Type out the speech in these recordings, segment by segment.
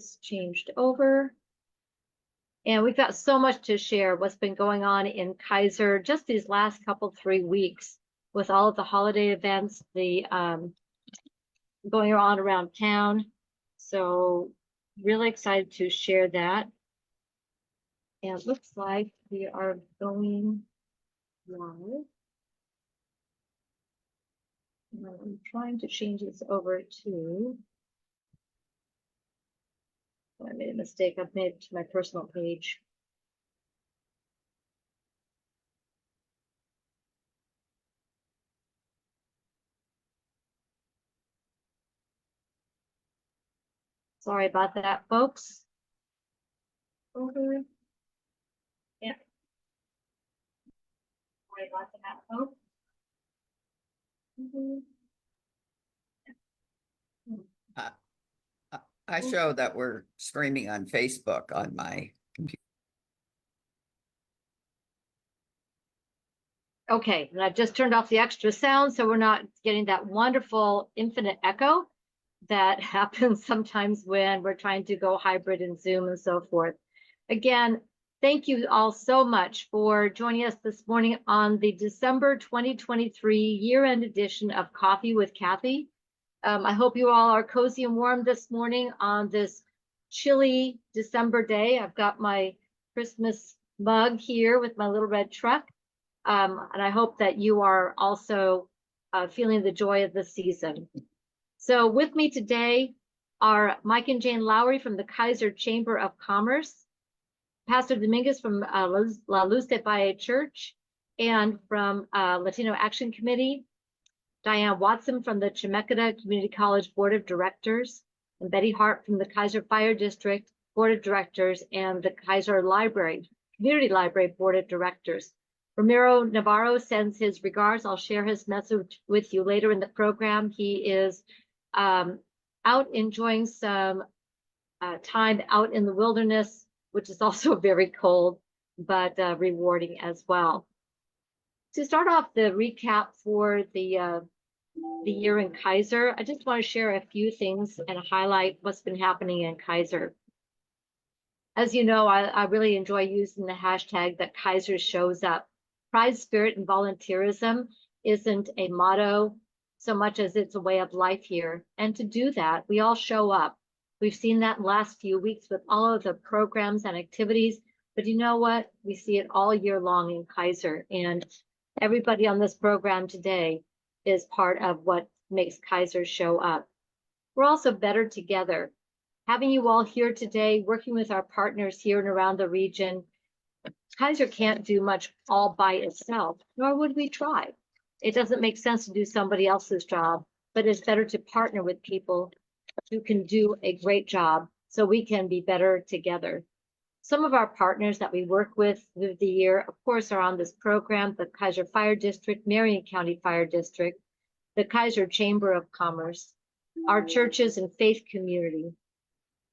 this changed over. And we've got so much to share what's been going on in Kaiser just these last 3 weeks with all of the holiday events, the going on around town. So really excited to share that. And it looks like we are going live. I'm trying to change this over to, I made a mistake. I've made it to my personal page. Sorry about that, folks. Over. Yeah. Sorry about that, folks. I show that we're streaming on Facebook on my computer. Okay, and I've just turned off the extra sound so we're not getting that wonderful infinite echo that happens sometimes when we're trying to go hybrid in Zoom and so forth. Again, thank you all so much for joining us this morning on the December 2023 year-end edition of Coffee with Cathy. I hope you all are cozy and warm this morning on this chilly December day. I've got my Christmas mug here with my little red truck. And I hope that you are also feeling the joy of the season. So with me today are Mike and Jane Lowry from the Kaiser Chamber of Commerce, Pastor Dominguez from La Luz de Valle Church, and from Latino Action Committee, Diane Watson from the Chemeketa Community College Board of Directors, and Betty Hart from the Kaiser Fire District Board of Directors and the Kaiser Library, Community Library Board of Directors. Ramiro Navarro sends his regards. I'll share his message with you later in the program. He is out enjoying some time out in the wilderness, which is also very cold, but rewarding as well. To start off the recap for the year in Kaiser, I just want to share a few things and highlight what's been happening in Kaiser. As you know, I really enjoy using the hashtag that Kaiser shows up. Pride, spirit, and volunteerism isn't a motto so much as it's a way of life here. And to do that, we all show up. We've seen that in the last few weeks with all of the programs and activities, but you know what? We see it all year long in Kaiser, and everybody on this program today is part of what makes Kaiser show up. We're also better together. Having you all here today, working with our partners here and around the region, Kaiser can't do much all by itself, nor would we try. It doesn't make sense to do somebody else's job, but it's better to partner with people who can do a great job so we can be better together. Some of our partners that we work with through the year, of course, are on this program: the Kaiser Fire District, Marion County Fire District, the Kaiser Chamber of Commerce, our churches and faith community.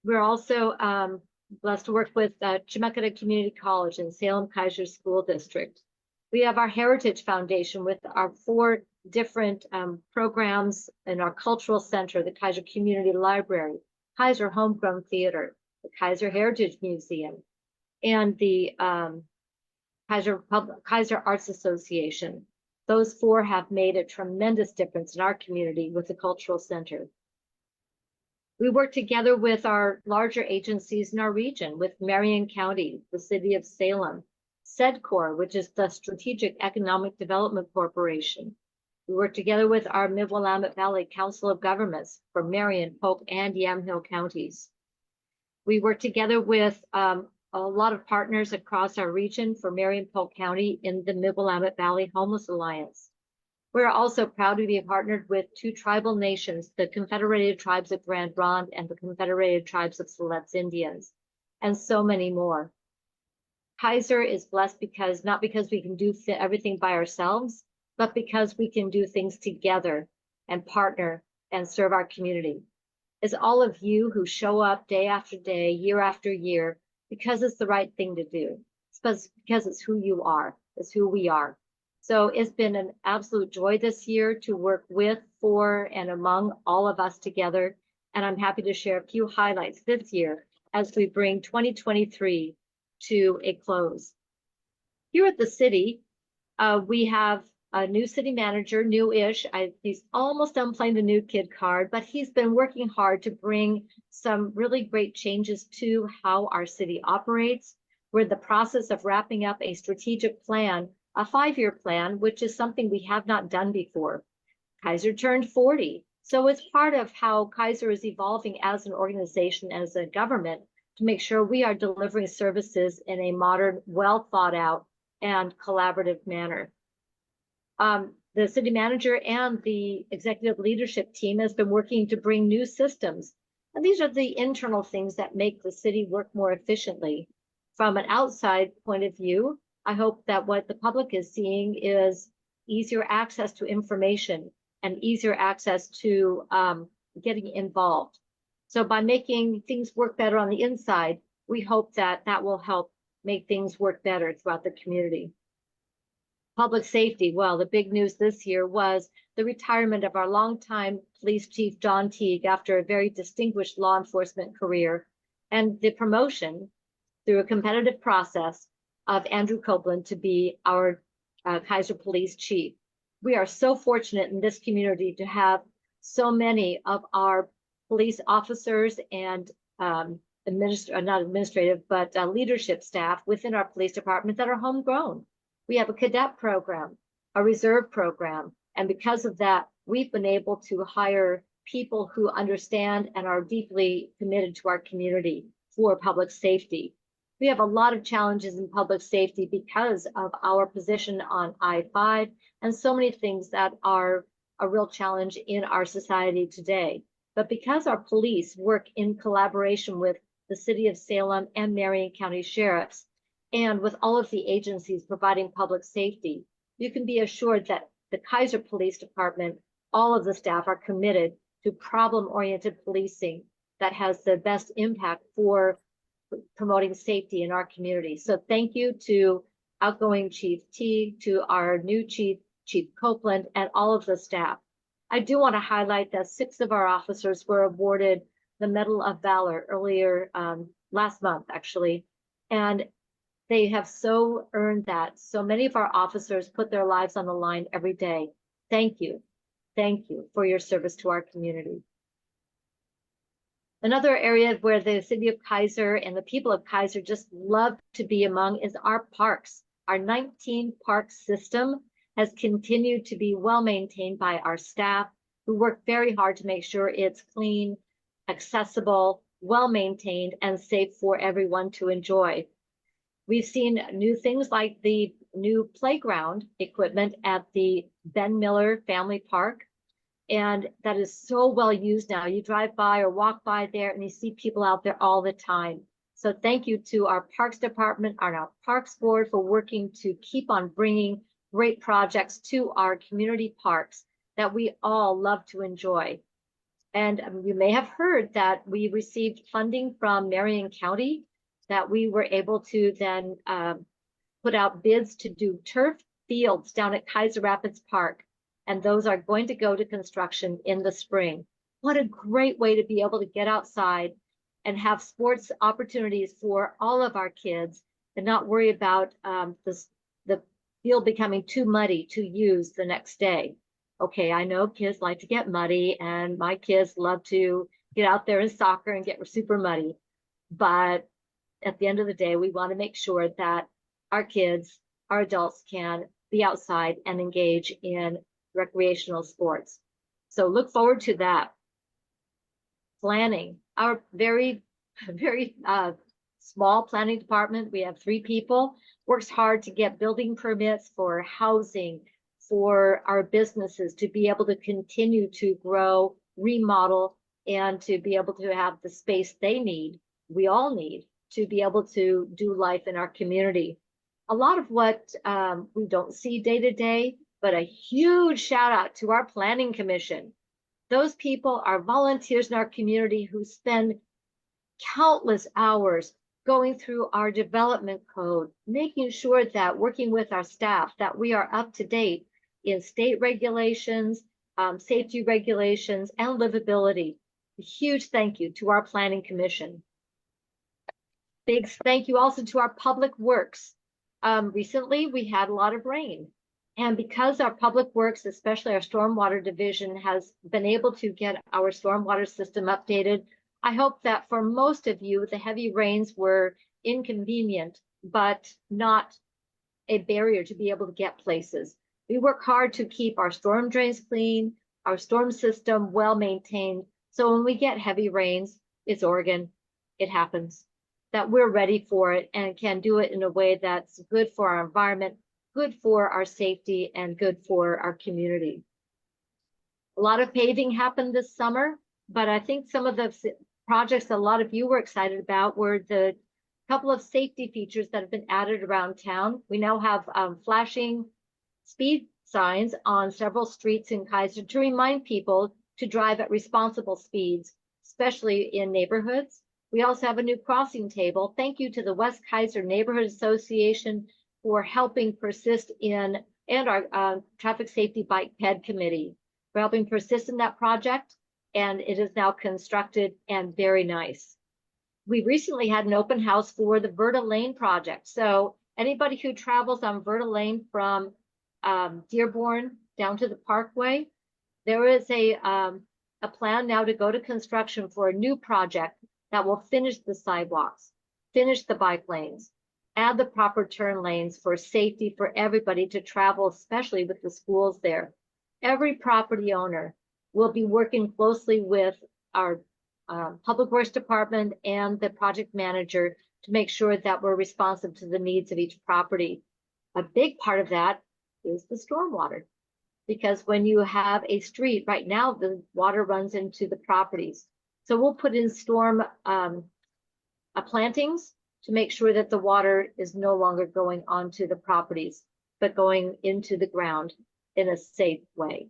We're also blessed to work with Chemeketa Community College and Salem Kaiser School District. We have our Heritage Foundation with our 4 different programs in our cultural center: the Kaiser Community Library, Kaiser Homegrown Theater, the Kaiser Heritage Museum, and the Kaiser Arts Association. Those 4 have made a tremendous difference in our community with the cultural center. We work together with our larger agencies in our region, with Marion County, the City of Salem, SEDCOR, which is the Strategic Economic Development Corporation. We work together with our Mid-Willamette Valley Council of Governments for Marion, Polk, and Yamhill counties. We work together with a lot of partners across our region for Marion, Polk County in the Mid-Willamette Valley Homeless Alliance. We're also proud to be partnered with 2 tribal nations, the Confederated Tribes of Grand Ronde and the Confederated Tribes of Siletz Indians, and so many more. Kaiser is blessed not because we can do everything by ourselves, but because we can do things together and partner and serve our community. It's all of you who show up day after day, year after year, because it's the right thing to do. It's because it's who you are, it's who we are. So it's been an absolute joy this year to work with, for, and among all of us together. And I'm happy to share a few highlights this year as we bring 2023 to a close. Here at the city, we have a new city manager, new-ish. He's almost done playing the new kid card, but he's been working hard to bring some really great changes to how our city operates. We're in the process of wrapping up a strategic plan, a 5-year plan, which is something we have not done before. Kaiser turned 40. So it's part of how Kaiser is evolving as an organization, as a government, to make sure we are delivering services in a modern, well thought out, and collaborative manner. The city manager and the executive leadership team has been working to bring new systems. And these are the internal things that make the city work more efficiently. From an outside point of view, I hope that what the public is seeing is easier access to information and easier access to getting involved. So by making things work better on the inside, we hope that that will help make things work better throughout the community. Public safety, well, the big news this year was the retirement of our longtime police chief, John Teague, after a very distinguished law enforcement career, and the promotion through a competitive process of Andrew Copeland to be our Kaiser Police Chief. We are so fortunate in this community to have so many of our police officers and not administrative, but leadership staff within our police department that are homegrown. We have a cadet program, a reserve program, and because of that, we've been able to hire people who understand and are deeply committed to our community for public safety. We have a lot of challenges in public safety because of our position on I-5 and so many things that are a real challenge in our society today. But because our police work in collaboration with the City of Salem and Marion County Sheriffs, and with all of the agencies providing public safety, you can be assured that the Kaiser Police Department, all of the staff are committed to problem-oriented policing that has the best impact for promoting safety in our community. So thank you to outgoing Chief Teague, to our new Chief Copeland, and all of the staff. I do want to highlight that 6 of our officers were awarded the Medal of Valor earlier last month, actually, and they have so earned that. So many of our officers put their lives on the line every day. Thank you. Thank you for your service to our community. Another area where the city of Kaiser and the people of Kaiser just love to be among is our parks. Our 19 park system has continued to be well maintained by our staff, who work very hard to make sure it's clean, accessible, well maintained, and safe for everyone to enjoy. We've seen new things like the new playground equipment at the Ben Miller Family Park, and that is so well used now. You drive by or walk by there and you see people out there all the time. So thank you to our Parks Department and our Parks Board for working to keep on bringing great projects to our community parks that we all love to enjoy. And you may have heard that we received funding from Marion County, that we were able to then put out bids to do turf fields down at Kaiser Rapids Park. And those are going to go to construction in the spring. What a great way to be able to get outside and have sports opportunities for all of our kids and not worry about the field becoming too muddy to use the next day. Okay, I know kids like to get muddy, and my kids love to get out there in soccer and get super muddy. But at the end of the day, we want to make sure that our kids, our adults, can be outside and engage in recreational sports. So look forward to that. Planning, our very small planning department, we have 3 people, works hard to get building permits for housing, for our businesses to be able to continue to grow, remodel, and to be able to have the space they need, we all need, to be able to do life in our community. A lot of what we don't see day to day, but a huge shout out to our planning commission. Those people are volunteers in our community who spend countless hours going through our development code, making sure that working with our staff, that we are up to date in state regulations, safety regulations, and livability. A huge thank you to our Planning Commission. Big thank you also to our Public Works. Recently, we had a lot of rain. And because our Public Works, especially our Stormwater Division, has been able to get our stormwater system updated, I hope that for most of you, the heavy rains were inconvenient, but not a barrier to be able to get places. We work hard to keep our storm drains clean, our storm system well maintained. So when we get heavy rains, it's Oregon, it happens, that we're ready for it and can do it in a way that's good for our environment, good for our safety, and good for our community. A lot of paving happened this summer, but I think some of the projects that a lot of you were excited about were the couple of safety features that have been added around town. We now have flashing speed signs on several streets in Kaiser to remind people to drive at responsible speeds, especially in neighborhoods. We also have a new crossing table. Thank you to the West Kaiser Neighborhood Association for helping persist in, and our Traffic Safety Bike Ped Committee for helping persist in that project. And it is now constructed and very nice. We recently had an open house for the Verta Lane project. So anybody who travels on Verta Lane from Dearborn down to the Parkway, there is a plan now to go to construction for a new project that will finish the sidewalks, finish the bike lanes, add the proper turn lanes for safety for everybody to travel, especially with the schools there. Every property owner will be working closely with our Public Works Department and the project manager to make sure that we're responsive to the needs of each property. A big part of that is the stormwater, because when you have a street right now, the water runs into the properties. So we'll put in storm plantings to make sure that the water is no longer going onto the properties, but going into the ground in a safe way.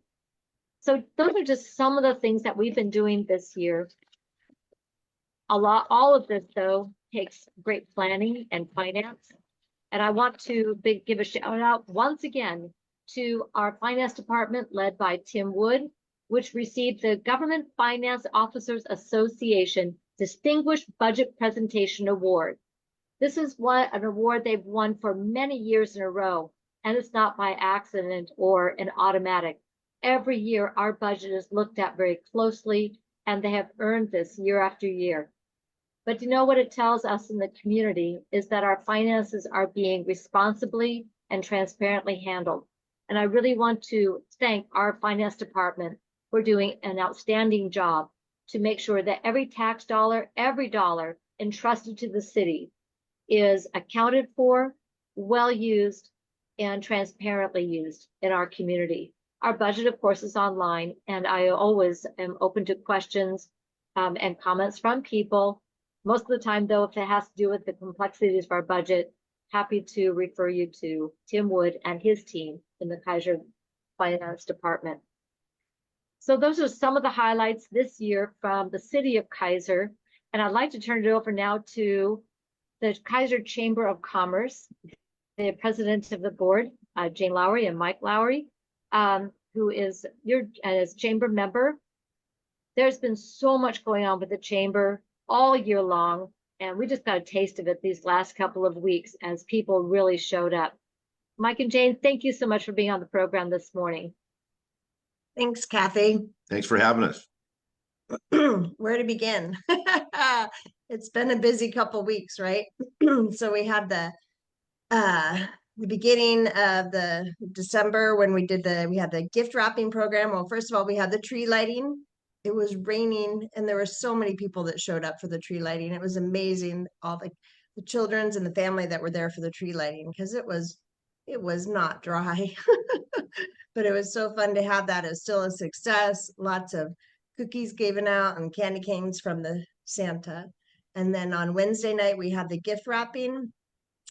So those are just some of the things that we've been doing this year. All of this, though, takes great planning and finance. And I want to give a shout out once again to our finance department led by Tim Wood, which received the Government Finance Officers Association Distinguished Budget Presentation Award. This is an award they've won for many years in a row, and it's not by accident or an automatic. Every year, our budget is looked at very closely, and they have earned this year after year. But you know what it tells us in the community is that our finances are being responsibly and transparently handled. And I really want to thank our finance department for doing an outstanding job to make sure that every tax dollar, every dollar entrusted to the city is accounted for, well used, and transparently used in our community. Our budget, of course, is online, and I always am open to questions and comments from people. Most of the time, though, if it has to do with the complexities of our budget, happy to refer you to Tim Wood and his team in the Kaiser Finance Department. So those are some of the highlights this year from the city of Kaiser. And I'd like to turn it over now to the Kaiser Chamber of Commerce, the president of the board, Jane Lowry and Mike Lowry, who is as chamber member. There's been so much going on with the chamber all year long, and we just got a taste of it these last couple of weeks as people really showed up. Mike and Jane, thank you so much for being on the program this morning. Thanks, Kathy. Thanks for having us. Where to begin? It's been a busy couple weeks, right? So we had the beginning of the December when we had the gift wrapping program. Well, first of all, we had the tree lighting. It was raining and there were so many people that showed up for the tree lighting. It was amazing, all the children's and the family that were there for the tree lighting, because it was not dry. But it was so fun to have that. It was still a success. Lots of cookies given out and candy canes from the Santa. And then on Wednesday night, we had the gift wrapping.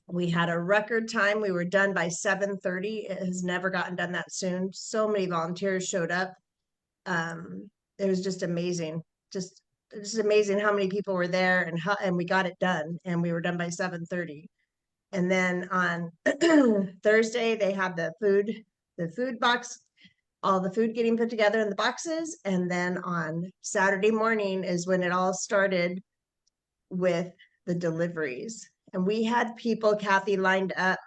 We had a record time. We were done by 7:30. It has never gotten done that soon. So many volunteers showed up. It was just amazing. Just amazing how many people were there and we got it done. And we were done by 7:30. And then on Thursday, they had the food box all the food getting put together in the boxes. And then on Saturday morning is when it all started with the deliveries. And we had people, Cathy, lined up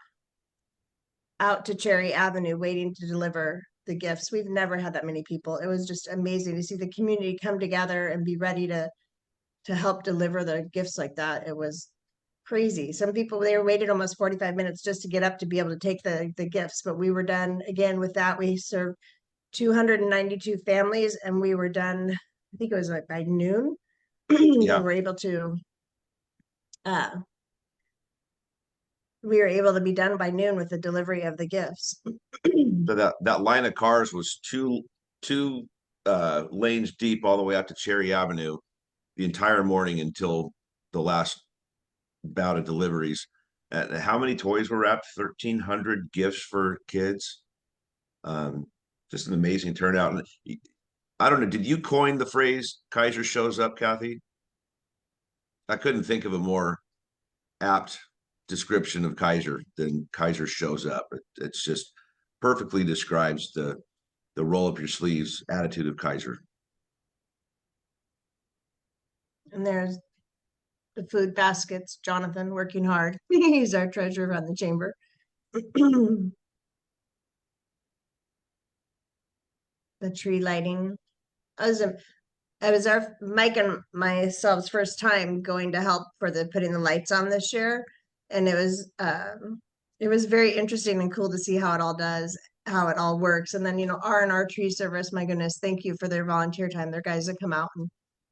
out to Cherry Avenue waiting to deliver the gifts. We've never had that many people. It was just amazing to see the community come together and be ready to help deliver the gifts like that. It was crazy. Some people, they were waited almost 45 minutes just to get up to be able to take the gifts, but we were done again with that. We served 292 families and we were done, I think it was like by noon. Yeah. We were able to be done by noon with the delivery of the gifts. So that line of cars was two lanes deep all the way out to Cherry Avenue the entire morning until the last bout of deliveries. How many toys were wrapped? 1,300 gifts for kids. Just an amazing turnout. And I don't know, did you coin the phrase Kaiser shows up, Cathy? I couldn't think of a more apt description of Kaiser than Kaiser shows up. It's just perfectly describes the roll up your sleeves attitude of Kaiser. And there's the food baskets, Jonathan working hard. He's our treasurer on the chamber. The tree lighting. It was our Mike and myself's first time going to help for putting the lights on this year. And it was very interesting and cool to see how it all works. And then, R&R tree service, my goodness, thank you for their volunteer time. They're guys that come out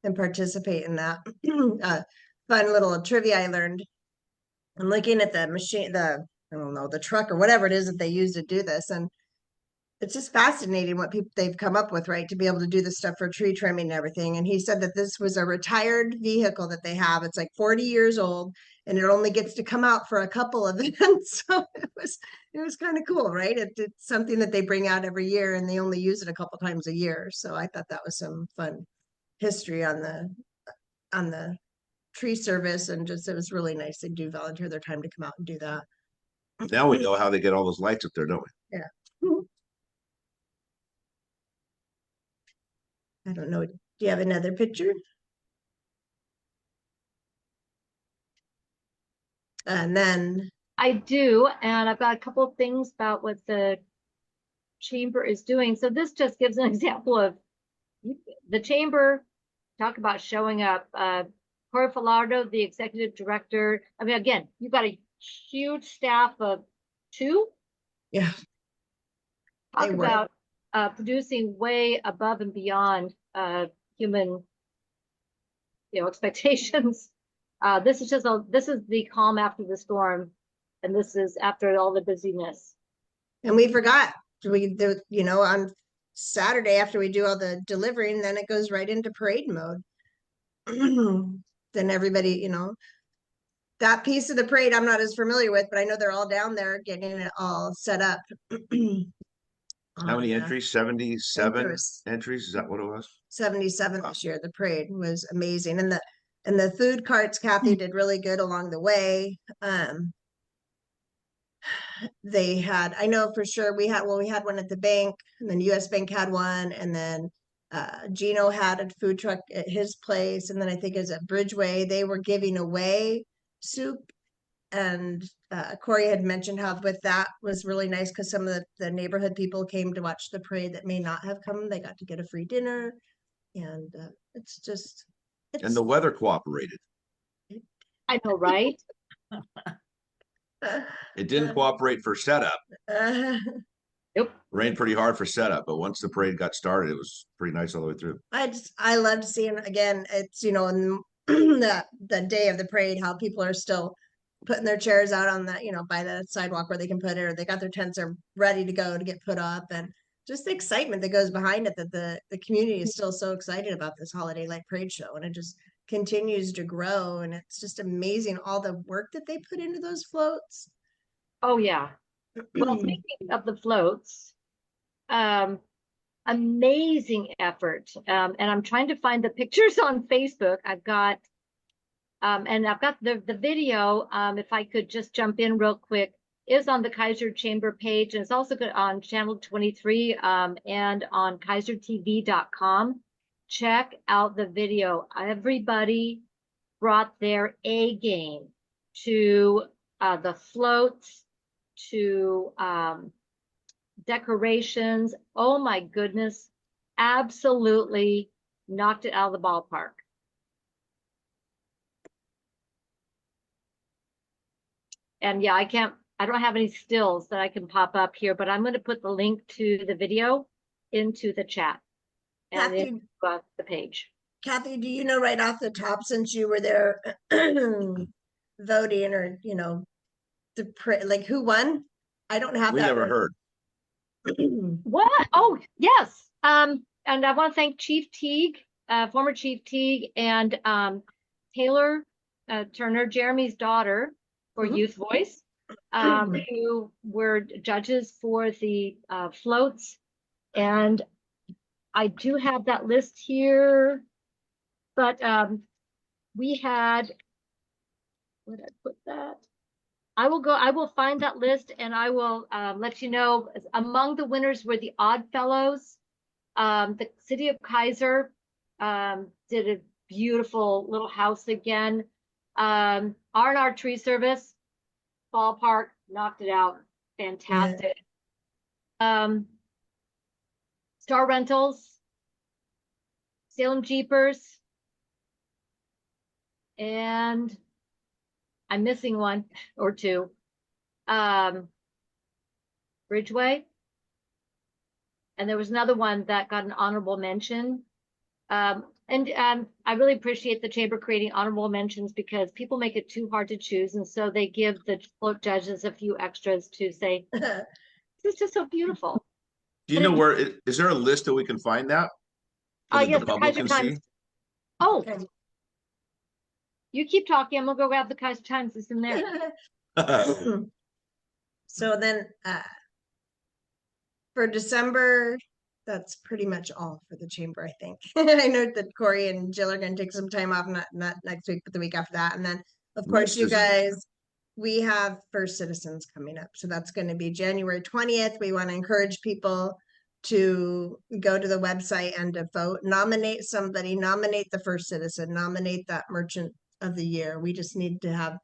and participate in that. Fun little trivia I learned. I'm looking at the machine, I don't know, the truck or whatever it is that they use to do this. And it's just fascinating what they've come up with, right? To be able to do this stuff for tree trimming and everything. And he said that this was a retired vehicle that they have. It's like 40 years old and it only gets to come out for a couple of events. So it was kind of cool, right? It's something that they bring out every year and they only use it a couple times a year. So I thought that was some fun history on the tree service, and just it was really nice. They do volunteer their time to come out and do that. Now we know how they get all those lights up there, don't we? Yeah. I don't know. Do you have another picture? And then I do, and I've got a couple of things about what the chamber is doing. So this just gives an example of the chamber. Talk about showing up. Corey Falardo, the executive director. I mean, again, you've got a huge staff of 2. yeah, Talk They were. about producing way above and beyond human, expectations. This is the calm after the storm, and this is after all the busyness. And we forgot on Saturday after we do all the delivering, then it goes right into parade mode. Then everybody, that piece of the parade I'm not as familiar with, but I know they're all down there getting it all set up. How many entries? 77 was entries? Is that what it was? 77 this year. The parade was amazing. And the food carts, Cathy did really good along the way. They had, I know for sure we had one at the bank, and then US Bank had one, and then Gino had a food truck at his place, and then I think it was at Bridgeway. They were giving away soup, and Corey had mentioned how with that was really nice because some of the neighborhood people came to watch the parade that may not have come. They got to get a free dinner, and And the weather cooperated. I know, right? It didn't cooperate for setup. Yep. Rained pretty hard for setup, but once the parade got started, it was pretty nice all the way through. I loved seeing, again, it's in the day of the parade, how people are still putting their chairs out on that, by the sidewalk where they can put it, or they got their tents are ready to go to get put up, and just the excitement that goes behind it, that the community is still so excited about this holiday light parade show, and it just continues to grow, and it's just amazing all the work that they put into those floats. Oh yeah. Well, speaking of the floats, amazing effort. And I'm trying to find the pictures on Facebook. I've got the video. If I could just jump in real quick, is on the Kaiser Chamber page, and it's also good on channel 23 and on kaisertv.com. Check out the video. Everybody brought their A game to the floats, to decorations. Oh my goodness, absolutely knocked it out of the ballpark. And yeah, I don't have any stills that I can pop up here, but I'm going to put the link to the video into the chat and Cathy, into the page. Kathy, do you know right off the top, since you were there voting, or like who won? I don't have We that. never right. heard. What? Oh, yes. And I want to thank Chief Teague, former Chief Teague, and Taylor Turner, Jeremy's daughter, for Mhm. Youth Voice, who were judges for the floats. And I do have that list here, but we had, where did I put that? I will find that list and I will let you know. Among the winners were the Odd Fellows. The city of Kaiser did a beautiful little house again. R&R Tree Service, ballpark, knocked it out. Fantastic. Star Rentals, Salem Jeepers, and I'm missing one or two. Bridgeway. And there was another one that got an honorable mention. And I really appreciate the chamber creating honorable mentions because people make it too hard to choose. And so they give the float judges a few extras to say, this is just so beautiful. Do you know where, is there a list that we can find that? So that Yes, the the public Kaiser can Times. see? Oh, Okay. you keep talking. I'm gonna go grab the Kaiser Times. It's in there. So then for December, that's pretty much all for the chamber, I think. I know that Corey and Jill are going to take some time off, not next week, but the week after that. And then, of course, you guys, we have First Citizens coming up. So that's going to be January 20th. We want to encourage people to go to the website and to vote, nominate somebody, nominate the first citizen, nominate that merchant of the year. We just need to have,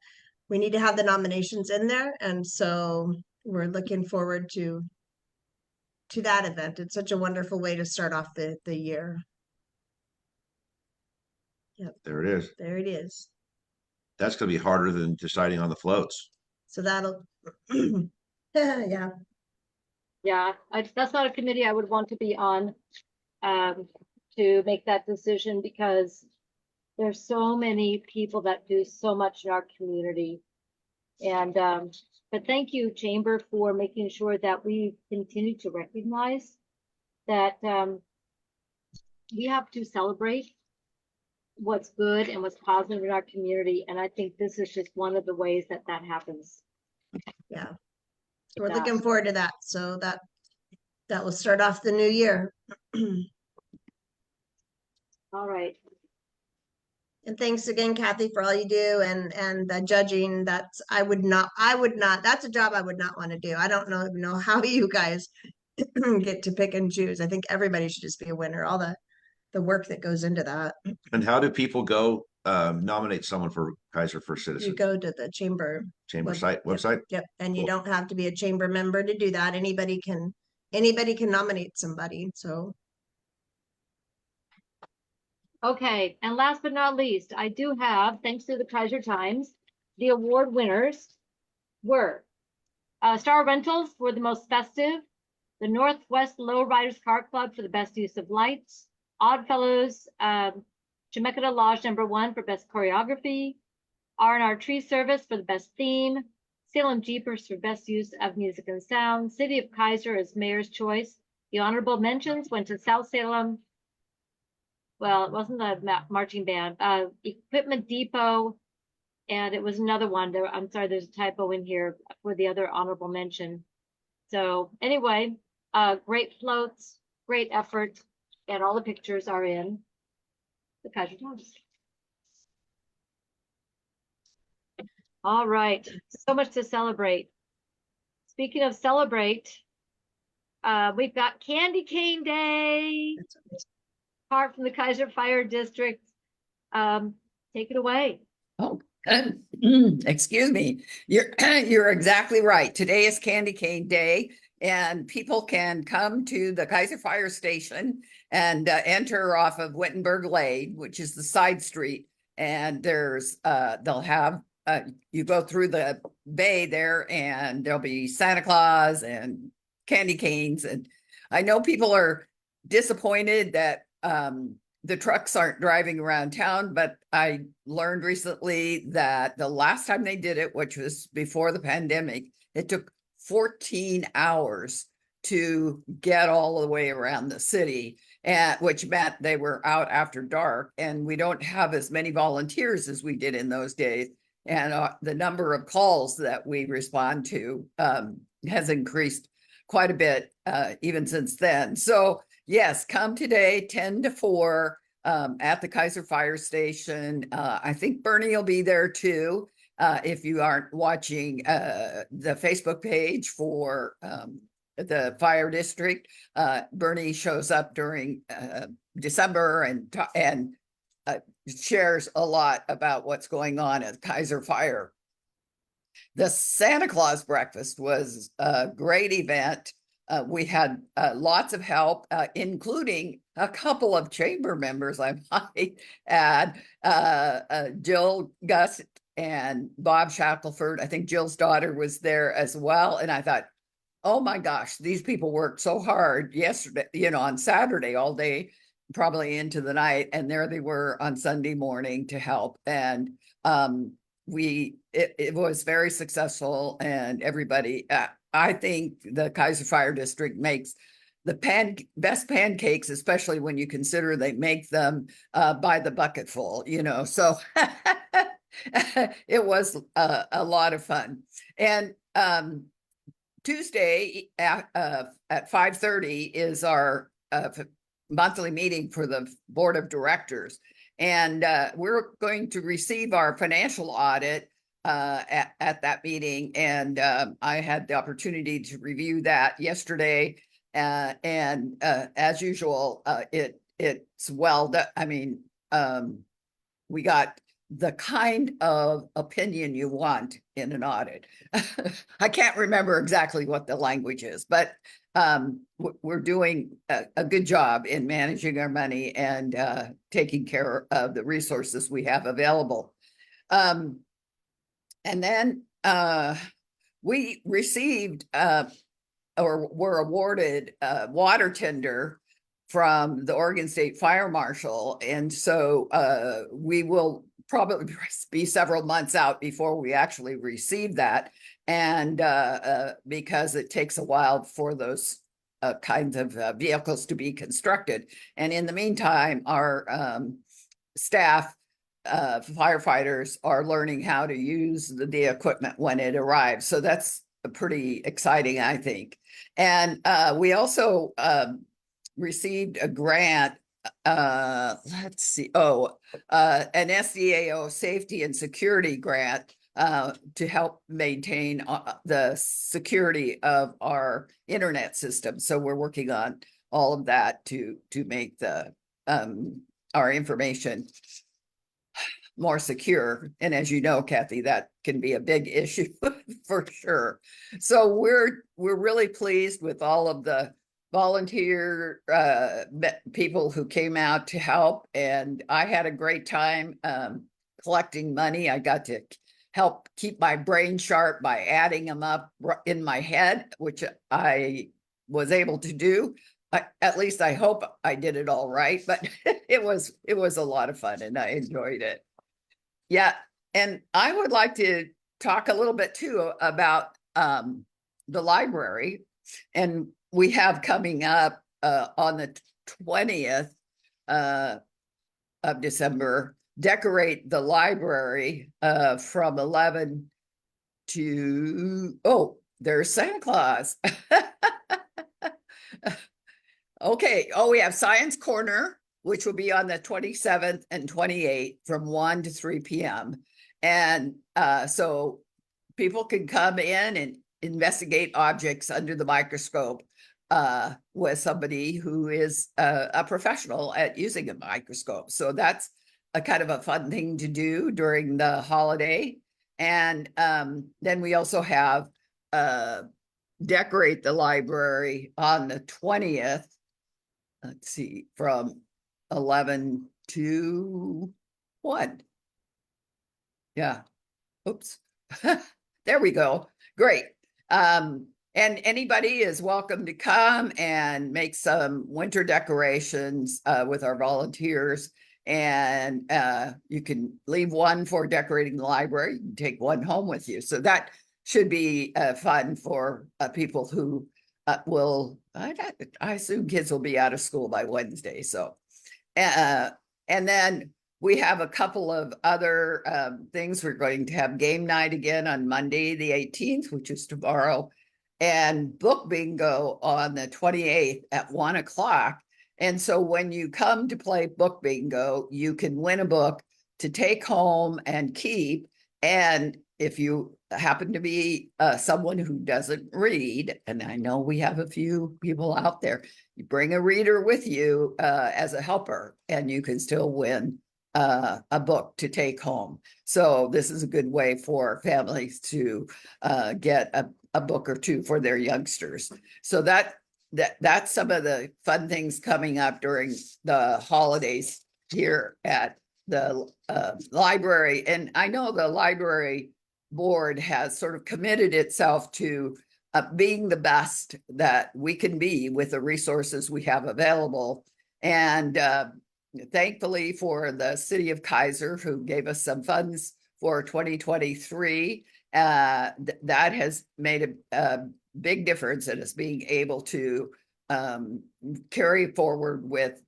the nominations in there. And so we're looking forward to that event. It's such a wonderful way to start off the year. There it is. There it is. That's gonna be harder than deciding on the floats. So that'll, yeah. Yeah, that's not a committee I would want to be on to make that decision because there's so many people that do so much in our community. And but thank you, Chamber, for making sure that we continue to recognize that we have to celebrate what's good and what's positive in our community. And I think this is just one of the ways that that happens. Yeah. So we're looking forward to that. So that will start off the new year. All right. And thanks again, Kathy, for all you do and the judging. That's I would not, that's a job I would not want to do. I don't know how you guys get to pick and choose. I think everybody should just be a winner. All the work that goes into that. And how do people go nominate someone for Kaiser First You Citizens? go to the chamber website? Yep. And you Cool. don't have to be a chamber member to do that. Anybody can nominate somebody. So Okay, and last but not least, I do have, thanks to the Kaiser Times, the award winners were Star Rentals for the most festive, the Northwest Lowriders Car Club for the best use of lights, Oddfellows, Chemeketa Lodge #1 for best choreography, R&R Tree Service for the best theme, Salem Jeepers for best use of music and sound, City of Kaiser as Mayor's Choice. The honorable mentions went to South Salem. Well, it wasn't the marching band, Equipment Depot, and it was another one. I'm sorry, there's a typo in here for the other honorable mention. So anyway, great floats, great effort, and all the pictures are in the Kaiser Times. All right, so much to celebrate. speaking of celebrate, we've got Candy Cane Day, part from the Kaiser Fire District. Take it away. Oh, excuse me. You're exactly right. Today is Candy Cane Day, and people can come to the Kaiser Fire Station and enter off of Wittenberg Lane, which is the side street. And there's they'll have you go through the bay there, and there'll be Santa Claus and candy canes. And I know people are disappointed that the trucks aren't driving around town, but I learned recently that the last time they did it, which was before the pandemic, it took 14 hours to get all the way around the city, and which meant they were out after dark, and we don't have as many volunteers as we did in those days. And the number of calls that we respond to has increased quite a bit even since then. So yes, come today, 10 to 4 at the Kaiser Fire Station. I think Bernie will be there too. If you aren't watching the Facebook page for the fire district, Bernie shows up during December and shares a lot about what's going on at Kaiser Fire. The Santa Claus breakfast was a great event. We had lots of help, including a couple of chamber members, I might add, Jill Gus and Bob Shackelford. I think Jill's daughter was there as well. And I thought, oh my gosh, these people worked so hard yesterday, on Saturday all day, probably into the night. And there they were on Sunday morning to help. And it was very successful, and everybody, I think the Kaiser Fire District makes the best pancakes, especially when you consider they make them by the bucketful, so it was a lot of fun. And Tuesday at 5:30 is our monthly meeting for the board of directors. And we're going to receive our financial audit at that meeting. And I had the opportunity to review that yesterday. And as usual, it's well done. I mean, we got the kind of opinion you want in an audit. I can't remember exactly what the language is, but we're doing a good job in managing our money and taking care of the resources we have available. And then we received or were awarded a water tender from the Oregon State Fire Marshal. And so we will probably be several months out before we actually receive that. And because it takes a while for those kinds of vehicles to be constructed. And in the meantime, our staff, firefighters, are learning how to use the equipment when it arrives. So that's pretty exciting, I think. And we also received a grant, let's see, an SDAO safety and security grant to help maintain the security of our internet system. So we're working on all of that to make the our information more secure. And as you know, Cathy, that can be a big issue for sure. So we're really pleased with all of the volunteer people who came out to help. And I had a great time collecting money. I got to help keep my brain sharp by adding them up in my head, which I was able to do. At least I hope I did it all right, but it was a lot of fun and I enjoyed it. Yeah. And I would like to talk a little bit too about the library. And we have coming up on the 20th of December, decorate the library from 11 to, there's Santa Claus. Okay. We have Science Corner, which will be on the 27th and 28th from 1 to 3 p.m. And so people can come in and investigate objects under the microscope with somebody who is a professional at using a microscope. So that's a kind of a fun thing to do during the holiday. And then we also have decorate the library on the 20th. Let's see, from 11 to 1. Yeah. Oops. There we go. Great. And anybody is welcome to come and make some winter decorations with our volunteers. And you can leave one for decorating the library. You can take one home with you. So that should be fun for people who will, I assume kids will be out of school by Wednesday. So, and then we have a couple of other things. We're going to have game night again on Monday, the 18th, which is tomorrow, and book bingo on the 28th at 1 o'clock. And so when you come to play book bingo, you can win a book to take home and keep. And if you happen to be someone who doesn't read, and I know we have a few people out there, you bring a reader with you as a helper, and you can still win a book to take home. So this is a good way for families to get a book or two for their youngsters. So that's some of the fun things coming up during the holidays here at the library. And I know the library board has sort of committed itself to being the best that we can be with the resources we have available. And thankfully for the city of Kaiser, who gave us some funds for 2023, that has made a big difference in us being able to carry forward with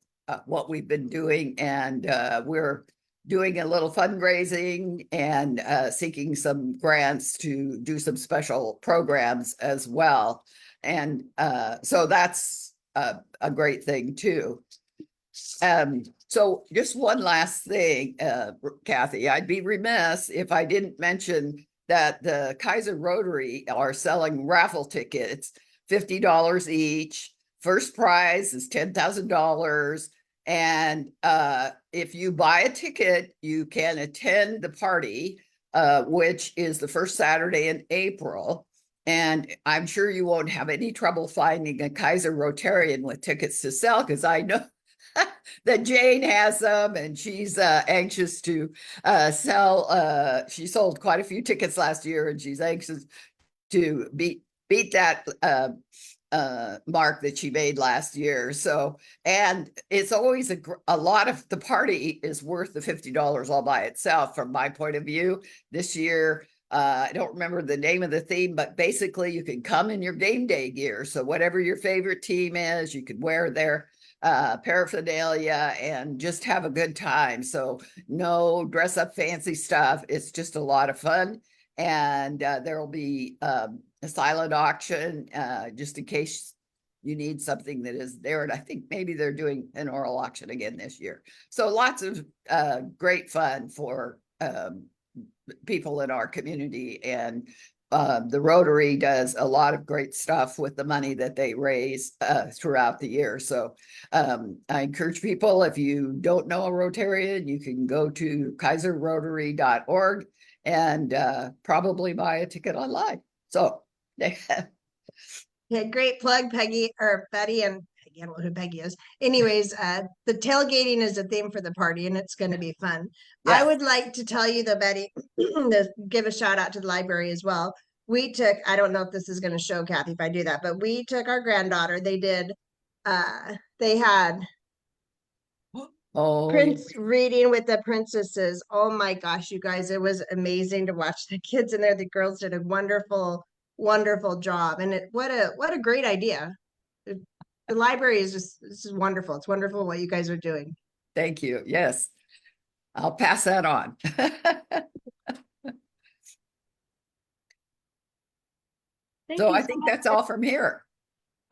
what we've been doing. And we're doing a little fundraising and seeking some grants to do some special programs as well. And so that's a great thing too. So just one last thing, Cathy, I'd be remiss if I didn't mention that the Kaiser Rotary are selling raffle tickets, $50 each. First prize is $10,000. And if you buy a ticket, you can attend the party, which is the first Saturday in April. And I'm sure you won't have any trouble finding a Kaiser Rotarian with tickets to sell, because I know that Jane has them and she's anxious to sell. She sold quite a few tickets last year, and she's anxious to beat that mark that she made last year. So, and it's always a lot of the party is worth the $50 all by itself from my point of view. This year, I don't remember the name of the theme, but basically you can come in your game day gear. So whatever your favorite team is, you can wear their paraphernalia and just have a good time. So no dress up fancy stuff. It's just a lot of fun. And there will be a silent auction just in case you need something that is there. And I think maybe they're doing an oral auction again this year. So lots of great fun for people in our community. And the Rotary does a lot of great stuff with the money that they raise throughout the year. So I encourage people, if you don't know a Rotarian, you can go to kaiserrotary.org and probably buy a ticket online. So Yeah, great plug, Peggy or Betty, and Peggy, I don't know who Peggy is. Anyways, the tailgating is a theme for the party, and it's going to be fun. I would like to tell you though, Betty, to give a shout out to the library as well. We took, I don't know if this is going to show Cathy if I do that, but we took our granddaughter. They had Prince reading with the princesses. Oh my gosh, you guys, it was amazing to watch the kids in there. The girls did a wonderful job, and what a great idea. The library is this is wonderful. It's wonderful what you guys are doing. Thank you. Yes, I'll pass that on. So I think that's all from here.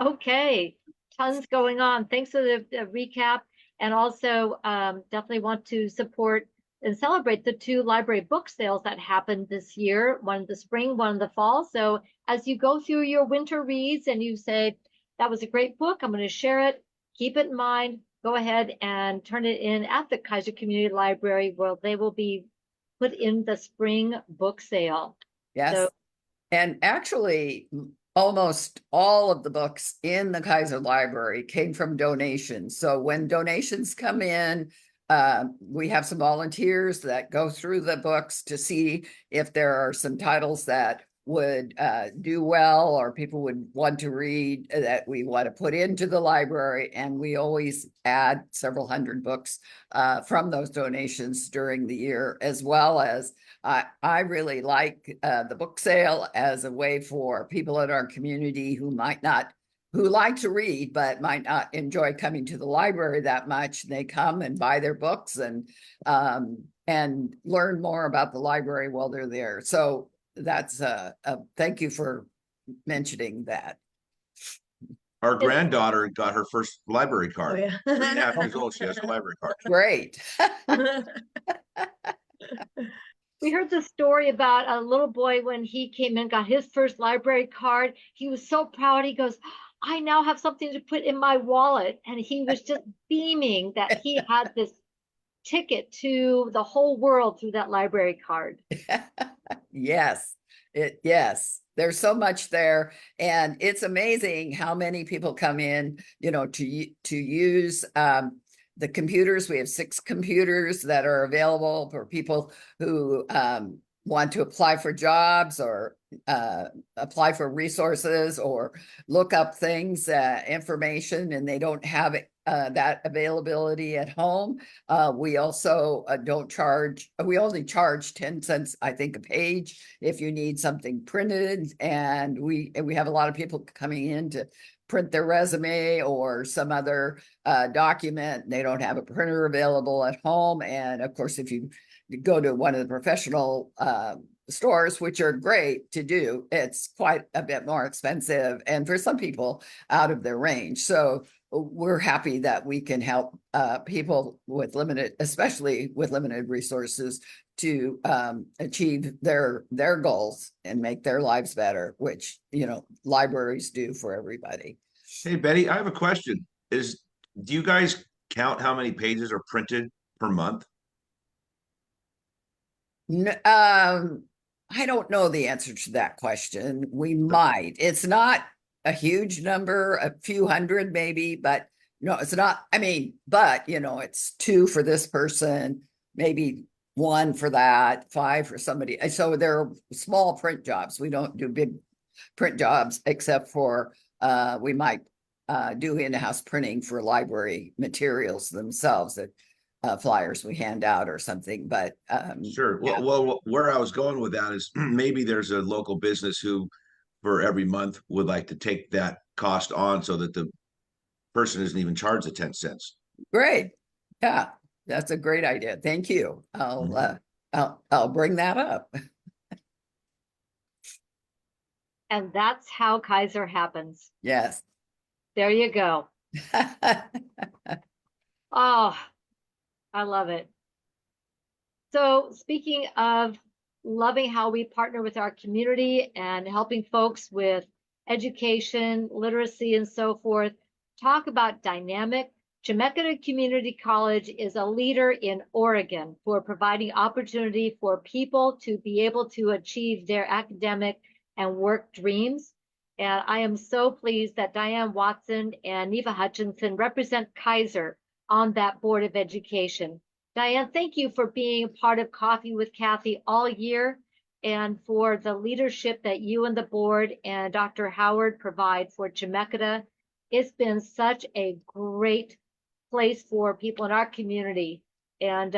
Okay, tons going on. Thanks for the recap. And also definitely want to support and celebrate the 2 library book sales that happened this year, one in the spring, one in the fall. So as you go through your winter reads and you say, that was a great book, I'm going to share it, keep it in mind, go ahead and turn it in at the Kaiser Community Library, where they will be put in the spring book sale. Yes. So, and actually, almost all of the books in the Kaiser Library came from donations. So when donations come in, we have some volunteers that go through the books to see if there are some titles that would do well or people would want to read that we want to put into the library. And we always add several hundred books from those donations during the year, as well as I really like the book sale as a way for people in our community who like to read, but might not enjoy coming to the library that much. They come and buy their books and learn more about the library while they're there. So that's thank you for mentioning that. Our granddaughter got her first library Oh, card. yeah. 3.5 years old, she has a library card. Great. we heard the story about a little boy when he came in, got his first library card. He was so proud. He goes, I now have something to put in my wallet. And he was just beaming that he had this ticket to the whole world through that library card. Yes, yes, there's so much there, and it's amazing how many people come in, to use the computers. We have 6 computers that are available for people who want to apply for jobs or apply for resources or look up things, information, and they don't have that availability at home. We also we only charge 10 cents, I think, a page if you need something printed. And we have a lot of people coming in to print their resume or some other document. They don't have a printer available at home. And of course, if you go to one of the professional stores, which are great to do, it's quite a bit more expensive, and for some people out of their range. So we're happy that we can help people with especially with limited resources, to achieve their goals and make their lives better, which libraries do for everybody. Hey, Betty, I have a question. Do you guys count how many pages are printed per month? I don't know the answer to that question. We might. It's not a huge number, a few hundred maybe, but no, it's not. I mean, but it's 2 for this person, maybe 1 for that, 5 for somebody. So they're small print jobs. We don't do big print jobs, except for we might do in-house printing for library materials themselves, that flyers we hand out or something. But Sure. yeah. Well, where I was going with that is maybe there's a local business who, for every month, would like to take that cost on so that the person isn't even charged the 10 cents. Great. Yeah, that's a great idea. Thank you. I'll bring that up. And that's how Kaiser happens. Yes. There you go. Oh, I love it. So speaking of loving how we partner with our community and helping folks with education, literacy, and so forth, talk about dynamic. Chemeketa Community College is a leader in Oregon for providing opportunity for people to be able to achieve their academic and work dreams. And I am so pleased that Diane Watson and Neva Hutchinson represent Kaiser on that Board of Education. Diane, thank you for being a part of Coffee with Cathy all year, and for the leadership that you and the board and Dr. Howard provide for Chemeketa. It's been such a great place for people in our community, and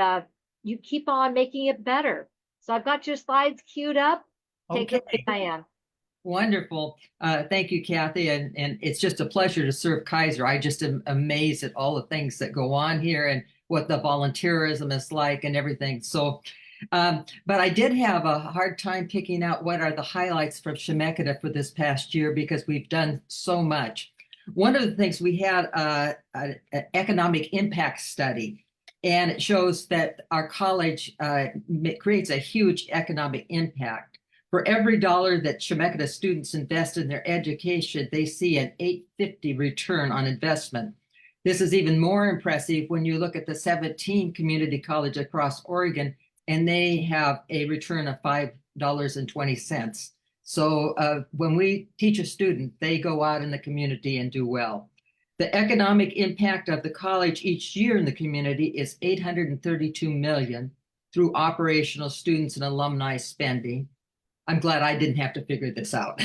you keep on making it better. So I've got your slides queued up. Take it away, Diane. Wonderful. Thank you, Cathy. And it's just a pleasure to serve Kaiser. I just am amazed at all the things that go on here and what the volunteerism is like and everything. So, but I did have a hard time picking out what are the highlights from Chemeketa for this past year, because we've done so much. One of the things, we had an economic impact study. And it shows that our college creates a huge economic impact. For every dollar that Chemeketa students invest in their education, they see an $8.50 return on investment. This is even more impressive when you look at the 17 community colleges across Oregon, and they have a return of $5.20. So when we teach a student, they go out in the community and do well. The economic impact of the college each year in the community is $832 million through operational, students, and alumni spending. I'm glad I didn't have to figure this out.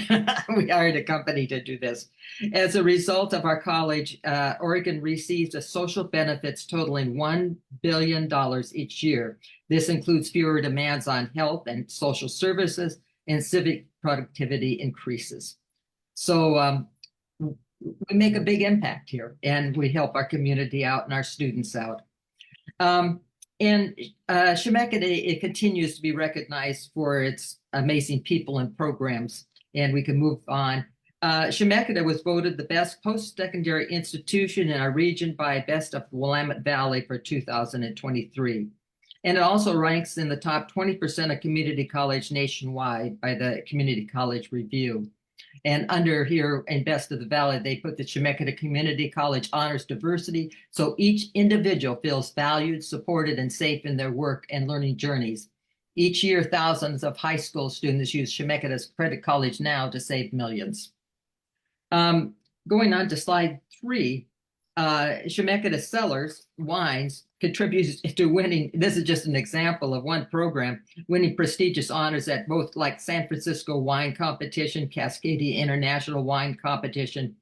We hired a company to do this. As a result of our college, Oregon receives a social benefits totaling $1 billion each year. This includes fewer demands on health and social services, and civic productivity increases. So we make a big impact here, and we help our community out and our students out. And Chemeketa, it continues to be recognized for its amazing people and programs, and we can move on. Chemeketa was voted the best post-secondary institution in our region by Best of Willamette Valley for 2023. And it also ranks in the top 20% of community college nationwide by the Community College Review. And under here in Best of the Valley, they put the Chemeketa Community College Honors Diversity, so each individual feels valued, supported, and safe in their work and learning journeys. Each year, thousands of high school students use Chemeketa's Credit College Now to save millions. Going on to slide 3, Chemeketa Cellars Wines contributes to winning. This is just an example of one program winning prestigious honors at both like San Francisco Wine Competition, Cascadia International Wine Competition,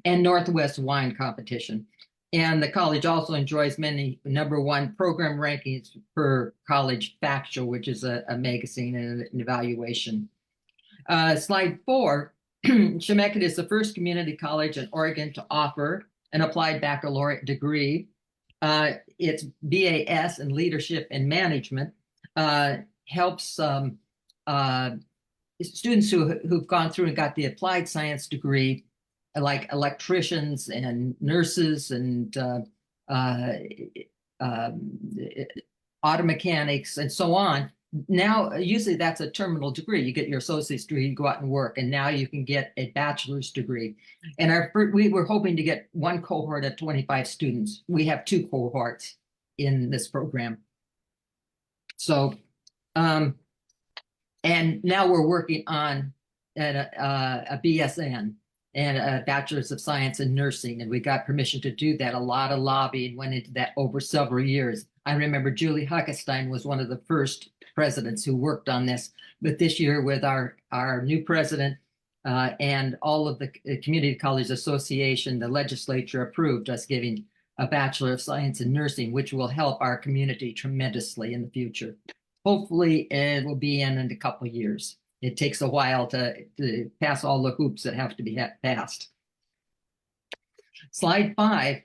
and Northwest Wine Competition. And the college also enjoys many #1 program rankings per College Factual, which is a magazine and an evaluation. Slide 4, Chemeketa is the first community college in Oregon to offer an applied baccalaureate degree. It's BAS in leadership and management, helps students who've gone through and got the applied science degree, like electricians and nurses and auto mechanics and so on. Now, usually that's a terminal degree. You get your associate's degree, you go out and work, and now you can get a bachelor's degree. And we were hoping to get one cohort of 25 students. We have 2 cohorts in this program. So, and now we're working on a BSN and a Bachelor's of Science in Nursing, and we got permission to do that. A lot of lobbying went into that over several years. I remember Julie Huckestein was one of the first presidents who worked on this, but this year with our new president and all of the Community College Association, the legislature approved us giving a Bachelor of Science in Nursing, which will help our community tremendously in the future. Hopefully it will be in a couple of years. It takes a while to pass all the hoops that have to be passed. Slide 5,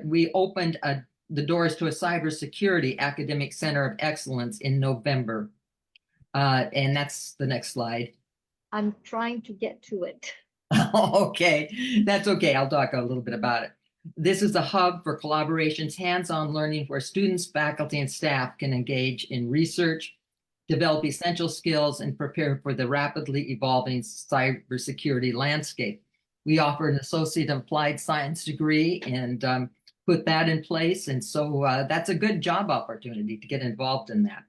we opened the doors to a cybersecurity academic center of excellence in November. And that's the next slide. I'm trying to get to it. Okay, that's okay. I'll talk a little bit about it. This is a hub for collaborations, hands-on learning where students, faculty, and staff can engage in research, develop essential skills, and prepare for the rapidly evolving cybersecurity landscape. We offer an Associate of Applied Science degree and put that in place. And so that's a good job opportunity to get involved in that.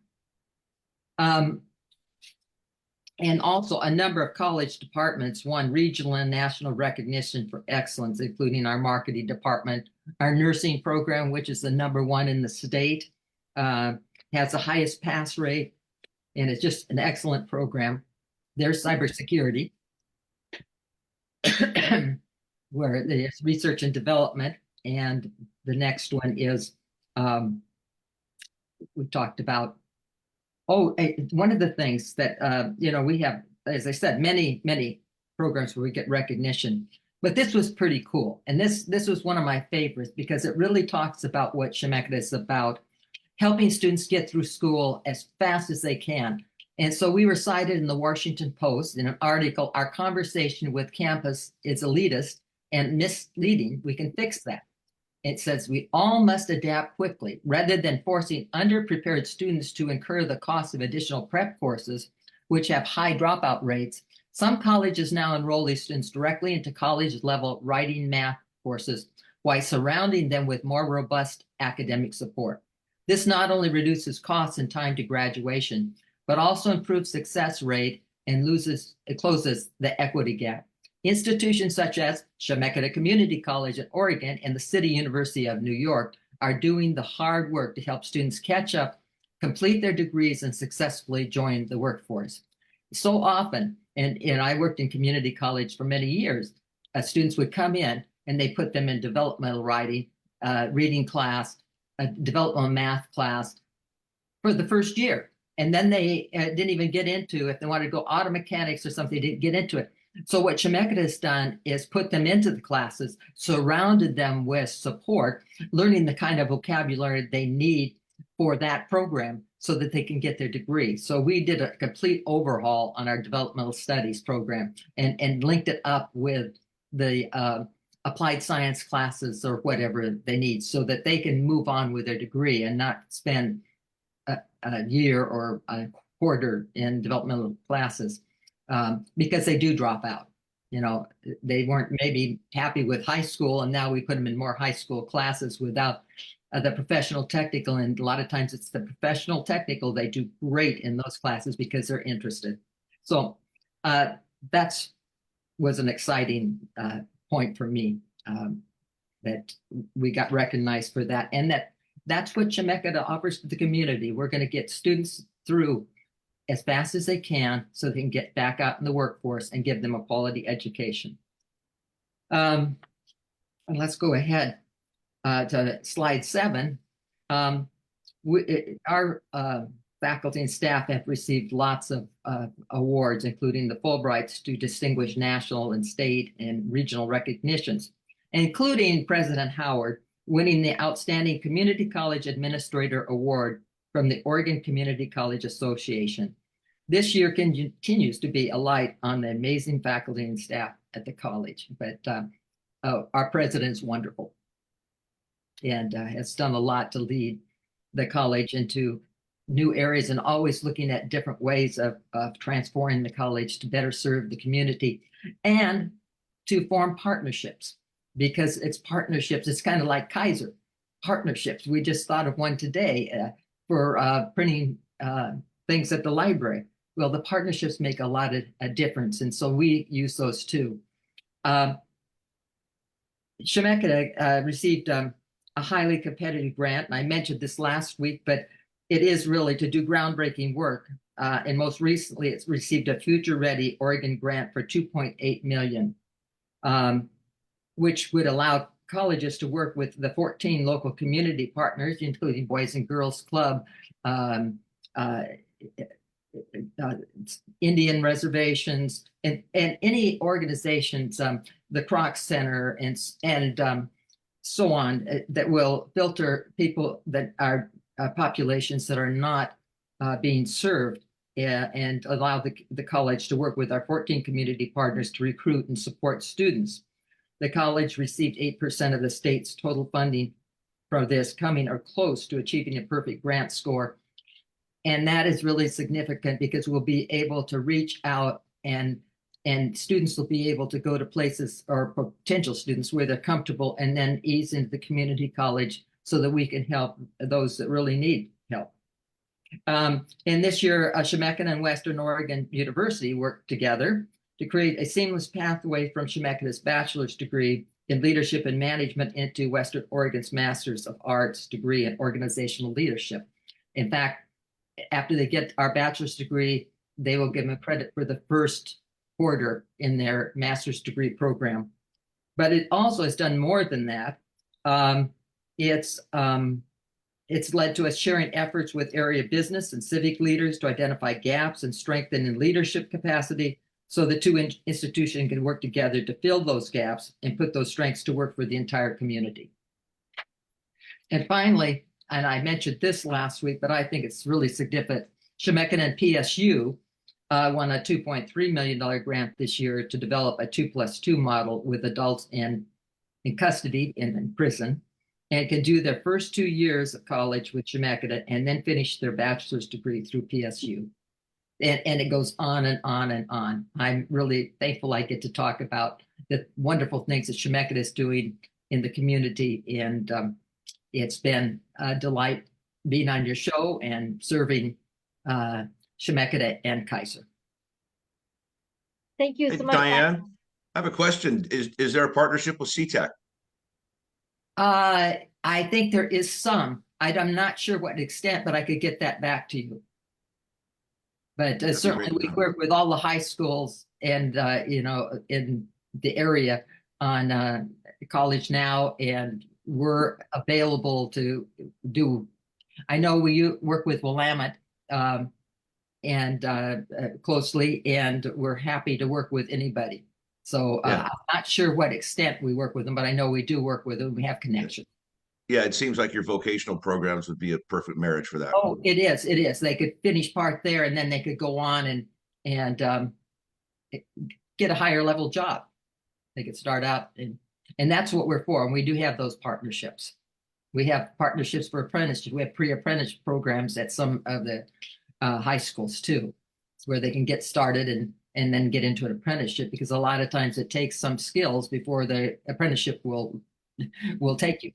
And also a number of college departments won regional and national recognition for excellence, including our marketing department. Our nursing program, which is the #1 in the state, has the highest pass rate, and it's just an excellent program. There's cybersecurity, where there's research and development. And the next one is, we talked about, one of the things that, we have, as I said, many programs where we get recognition, but this was pretty cool. And this was one of my favorites because it really talks about what Chemeketa is about, helping students get through school as fast as they can. And so we were cited in the Washington Post in an article, "Our conversation with campus is elitist and misleading. We can fix that." It says we all must adapt quickly rather than forcing underprepared students to incur the cost of additional prep courses, which have high dropout rates. Some colleges now enroll these students directly into college level writing math courses while surrounding them with more robust academic support. This not only reduces costs and time to graduation, but also improves success rate and closes the equity gap. Institutions such as Chemeketa Community College in Oregon and the City University of New York are doing the hard work to help students catch up, complete their degrees, and successfully join the workforce. So often, and I worked in community college for many years, students would come in and they put them in developmental writing, reading class, a developmental math class for the first year. And then they didn't even get into, if they wanted to go auto mechanics or something, they didn't get into it. So what Chemeketa has done is put them into the classes, surrounded them with support, learning the kind of vocabulary they need for that program so that they can get their degree. So we did a complete overhaul on our developmental studies program and linked it up with the applied science classes or whatever they need so that they can move on with their degree and not spend a year or a quarter in developmental classes. Because they do drop out. You know, they weren't maybe happy with high school, and now we put them in more high school classes without the professional technical. And a lot of times it's the professional technical. They do great in those classes because they're interested. So that's was an exciting point for me, that we got recognized for that. And that's what Chemeketa offers to the community. We're going to get students through as fast as they can so they can get back out in the workforce and give them a quality education. And let's go ahead to slide 7. Our faculty and staff have received lots of awards, including the Fulbrights to distinguished national and state and regional recognitions, including President Howard winning the Outstanding Community College Administrator Award from the Oregon Community College Association. This year continues to be a light on the amazing faculty and staff at the college, but our president is wonderful and has done a lot to lead the college into new areas and always looking at different ways of transforming the college to better serve the community and to form partnerships, because it's partnerships. It's kind of like Kaiser partnerships. We just thought of one today for printing things at the library. Well, the partnerships make a lot of a difference, and so we use those too. Chemeketa received a highly competitive grant, and I mentioned this last week, but it is really to do groundbreaking work. And most recently, it's received a Future Ready Oregon grant for $2.8 million, which would allow colleges to work with the 14 local community partners, including Boys and Girls Club, Indian reservations, and any organizations, the Kroc Center and so on, that will filter people that are populations that are not being served, and allow the college to work with our 14 community partners to recruit and support students. The college received 8% of the state's total funding for this, coming or close to achieving a perfect grant score. And that is really significant because we'll be able to reach out and students will be able to go to places, or potential students, where they're comfortable, and then ease into the community college so that we can help those that really need help. And this year, Chemeketa and Western Oregon University worked together to create a seamless pathway from Chemeketa's bachelor's degree in leadership and management into Western Oregon's Master's of Arts degree in organizational leadership. In fact, after they get our bachelor's degree, they will give them credit for the first quarter in their master's degree program. But it also has done more than that. It's led to us sharing efforts with area business and civic leaders to identify gaps and strengthen in leadership capacity, so the two institutions can work together to fill those gaps and put those strengths to work for the entire community. And finally, and I mentioned this last week, but I think it's really significant, Chemeketa and PSU won a $2.3 million grant this year to develop a 2+2 model with adults in custody in prison. and can do their first 2 years of college with Chemeketa and then finish their bachelor's degree through PSU. And it goes on and on and on. I'm really thankful I get to talk about the wonderful things that Chemeketa is doing in the community. And it's been a delight being on your show and serving Chemeketa and Kaiser. Thank you Hey, so much. Diane, I have a question. Is there a partnership with CTEC? I think there is some. I'm not sure what extent, but I could get that back to you. But That'd be certainly great. we work with all the high schools and, you know, in the area on College Now, and we're available to do. I know we work with Willamette and closely, and we're happy to work with anybody. So Yeah. I'm not sure what extent we work with them, but I know we do work with them. We have connections. Yeah, it seems like your vocational programs would be a perfect marriage for that. Oh, it is. It is. They could finish part there, and then they could go on and get a higher level job. They could start out, and that's what we're for. And we do have those partnerships. We have partnerships for apprenticeship. We have pre-apprentice programs at some of the high schools too, where they can get started and then get into an apprenticeship, because a lot of times it takes some skills before the apprenticeship will take you.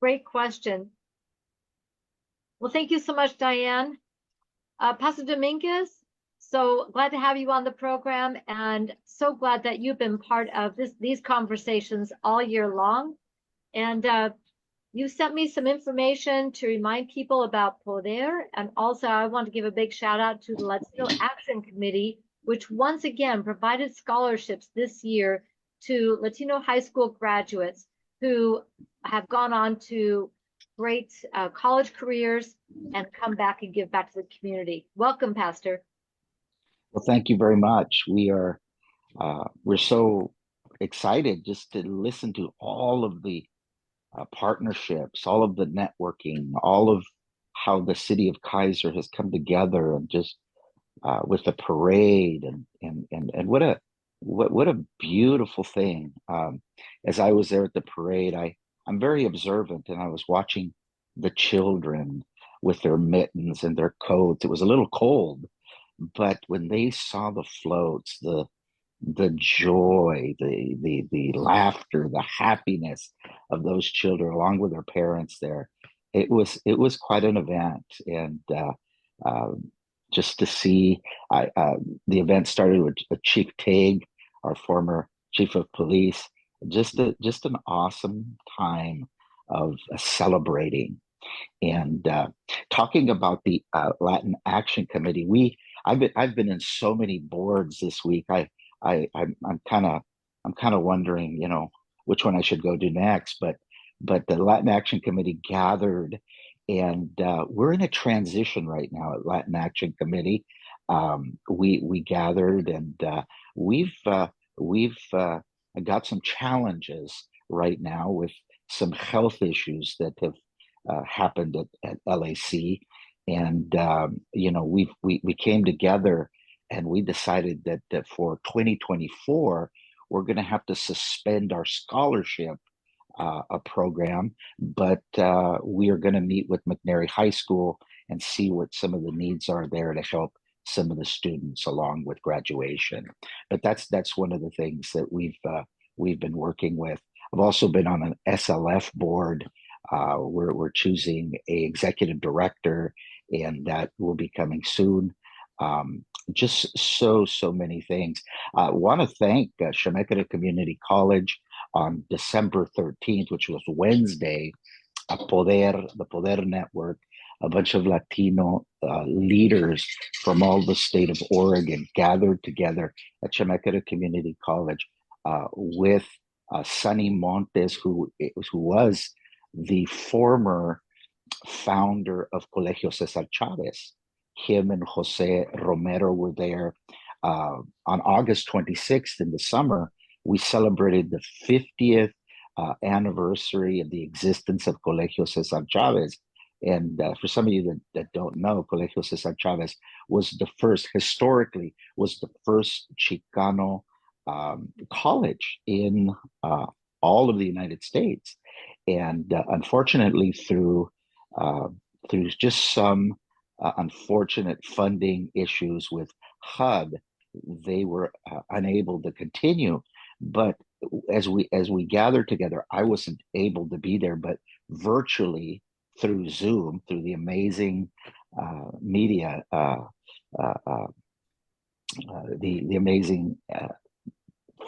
Great question. Well, thank you so much, Diane. Pastor Dominguez, so glad to have you on the program, and so glad that you've been part of these conversations all year long. And you sent me some information to remind people about Poder. And also I want to give a big shout out to the Latino Action Committee, which once again provided scholarships this year to Latino high school graduates who have gone on to great college careers and come back and give back to the community. Welcome, Pastor. Well, thank you very much. We're so excited just to listen to all of the partnerships, all of the networking, all of how the city of Kaiser has come together, and just with the parade and what a beautiful thing. As I was there at the parade, I'm very observant, and I was watching the children with their mittens and their coats. It was a little cold, but when they saw the floats, the joy, the laughter, the happiness of those children, along with their parents there, it was quite an event. And just to see, the event started with Chief Tague, our former chief of police. Just an awesome time of celebrating. And talking about the Latin Action Committee, I've been in so many boards this week. I'm kind of wondering, which one I should go do next. But the Latin Action Committee gathered, and we're in a transition right now at Latin Action Committee. We gathered, and we've got some challenges right now with some health issues that have happened at LAC, and we came together and we decided that for 2024 we're going to have to suspend our scholarship a program, but we are going to meet with McNary High School and see what some of the needs are there to help some of the students along with graduation. But that's one of the things that we've been working with. I've also been on an SLF board. We're choosing a executive director, and that will be coming soon. Just so many things. I want to thank Chemeketa Community College on December 13th, which was Wednesday. The Poder Network, a bunch of Latino leaders from all the state of Oregon gathered together at Chemeketa Community College with Sonny Montes, who was the former founder of Colegio Cesar Chavez. Him and Jose Romero were there. On August 26th in the summer, we celebrated the 50th anniversary of the existence of Colegio Cesar Chavez. And for some of you that don't know, Colegio Cesar Chavez was historically the first Chicano college in all of the United States. And unfortunately, through just some unfortunate funding issues with HUD, they were unable to continue. But as we gathered together, I wasn't able to be there, but virtually through Zoom, through the amazing media, the amazing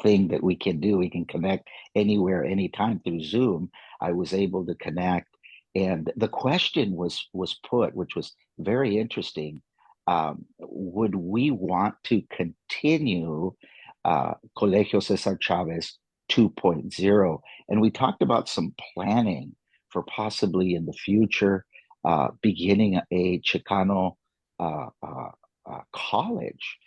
thing that we can do. We can connect anywhere, anytime through Zoom. I was able to connect, and the question was put, which was very interesting. Would we want to continue Colegio Cesar Chavez 2.0? And we talked about some planning for possibly in the future beginning a Chicano college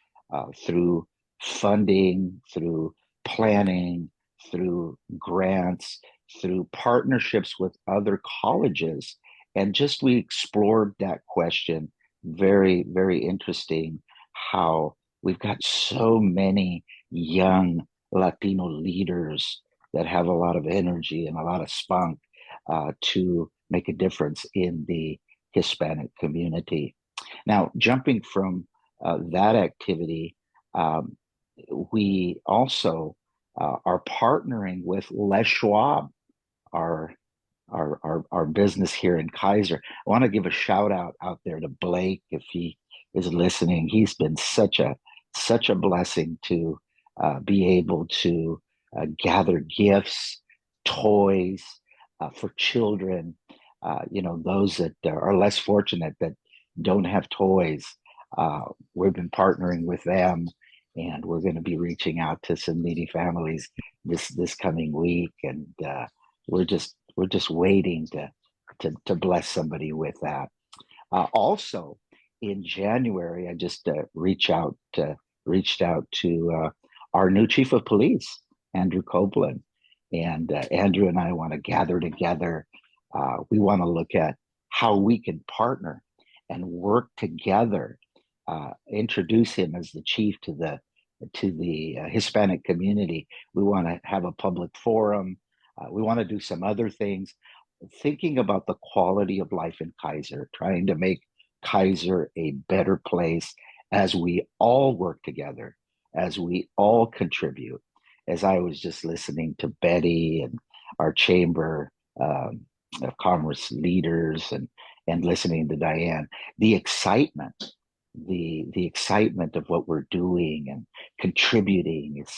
through funding, through planning, through grants, through partnerships with other colleges. And just we explored that question. Very, very interesting how we've got so many young Latino leaders that have a lot of energy and a lot of spunk to make a difference in the Hispanic community. Now, jumping from that activity, we also are partnering with Les Schwab, our our business here in Kaiser. I want to give a shout out there to Blake if he is listening. He's been such a blessing to be able to gather gifts, toys for children. Those that are less fortunate that don't have toys. We've been partnering with them, and we're going to be reaching out to some needy families this coming week, and we're just waiting to bless somebody with that. Also, in January, I just reached out to our new chief of police, Andrew Copeland, and Andrew and I want to gather together. We want to look at how we can partner and work together. Introduce him as the chief to the Hispanic community. We want to have a public forum. We want to do some other things, thinking about the quality of life in Kaiser, trying to make Kaiser a better place as we all work together, as we all contribute. As I was just listening to Betty and our chamber of commerce leaders and listening to Diane, the excitement of what we're doing and contributing is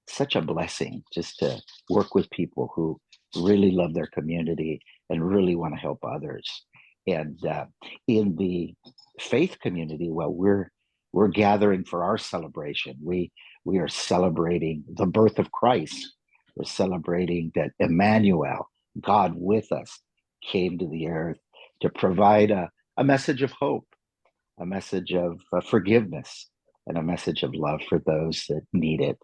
such a blessing, just to work with people who really love their community and really want to help others. And in the faith community, well, we're gathering for our celebration. We are celebrating the birth of Christ. We're celebrating that Emmanuel, God with us, came to the earth to provide a message of hope, a message of forgiveness, and a message of love for those that need it.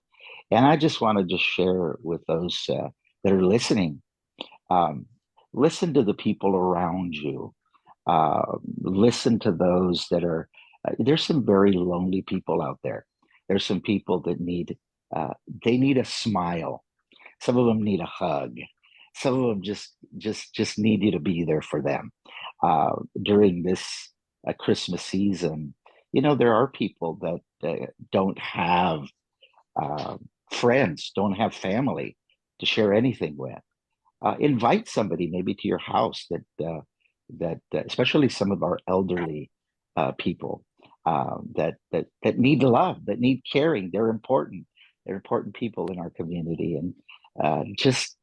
And I just want to just share with those that are listening, listen to the people around you. Listen to those that are, there's some very lonely people out there. There's some people that they need a smile. Some of them need a hug. Some of them just need you to be there for them. During this Christmas season, there are people that don't have friends, don't have family to share anything with. Invite somebody maybe to your house that especially some of our elderly people that need love, that need caring. They're important. They're important people in our community, and just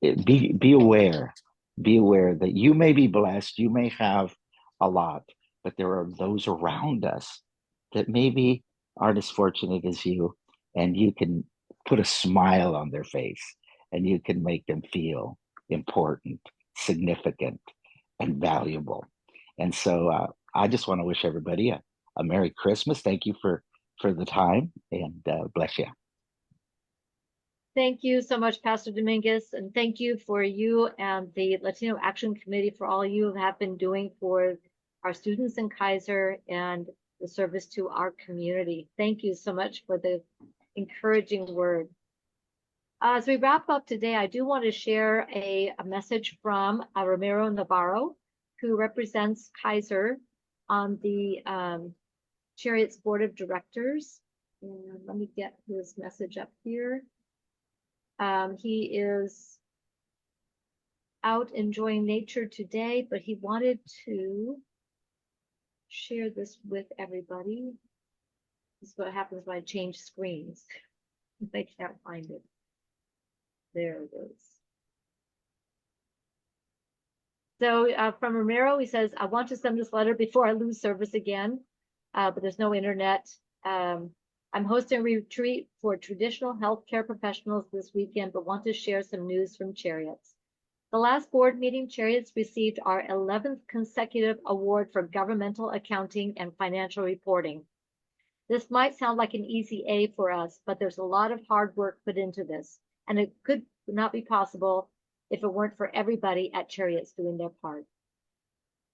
be aware. Be aware that you may be blessed, you may have a lot, but there are those around us that maybe aren't as fortunate as you, and you can put a smile on their face, and you can make them feel important, significant, and valuable. And so I just want to wish everybody a Merry Christmas. Thank you for the time, and bless you. Thank you so much, Pastor Dominguez, and thank you for you and the Latino Action Committee for all you have been doing for our students in Kaiser and the service to our community. Thank you so much for the encouraging word. As we wrap up today, I do want to share a message from Ramiro Navarro, who represents Kaiser on the Chariot's board of directors. And let me get his message up here. He is out enjoying nature today, but he wanted to share this with everybody. This is what happens when I change screens. I can't find it. There it is. So from Ramiro, he says, I want to send this letter before I lose service again, but there's no internet. I'm hosting a retreat for traditional healthcare professionals this weekend, but want to share some news from Chariots. The last board meeting, Chariots received our 11th consecutive award for governmental accounting and financial reporting. This might sound like an easy A for us, but there's a lot of hard work put into this, and it could not be possible if it weren't for everybody at Chariots doing their part.